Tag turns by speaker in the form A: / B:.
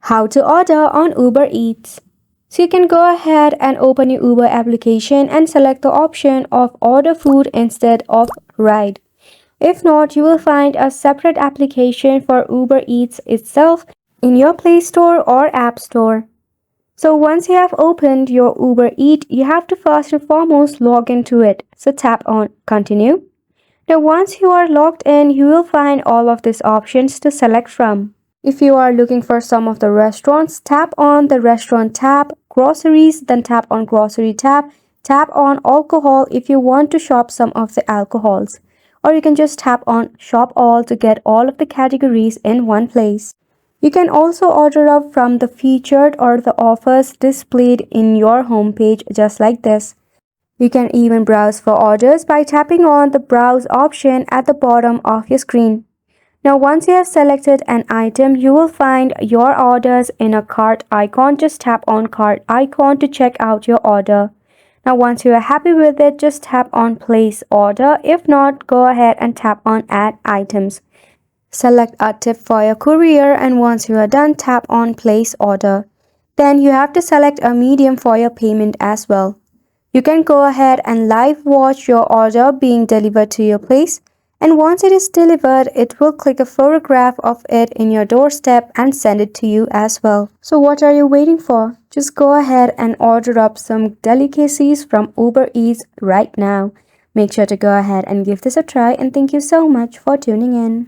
A: How to order on Uber Eats. So you can go ahead and open your Uber application and select the option of order food instead of ride. If not, you will find a separate application for Uber Eats itself in your Play Store or App Store. So once you have opened your Uber Eats, you have to first and foremost log into it. So tap on Continue. Now once you are logged in, you will find all of these options to select from. If you are looking for some of the restaurants, tap on the restaurant tab, groceries, then tap on grocery tab, tap on alcohol if you want to shop some of the alcohols. Or you can just tap on shop all to get all of the categories in one place. You can also order up from the featured or the offers displayed in your homepage just like this. You can even browse for orders by tapping on the browse option at the bottom of your screen. Now once you have selected an item, you will find your orders in a cart icon. Just tap on cart icon to check out your order. Now once you are happy with it, just tap on place order. If not, go ahead and tap on add items. Select a tip for your courier and once you are done, tap on place order. Then you have to select a medium for your payment as well. You can go ahead and live watch your order being delivered to your place. And once it is delivered, it will click a photograph of it in your doorstep and send it to you as well. So what are you waiting for? Just go ahead and order up some delicacies from Uber Eats right now. Make sure to go ahead and give this a try and thank you so much for tuning in.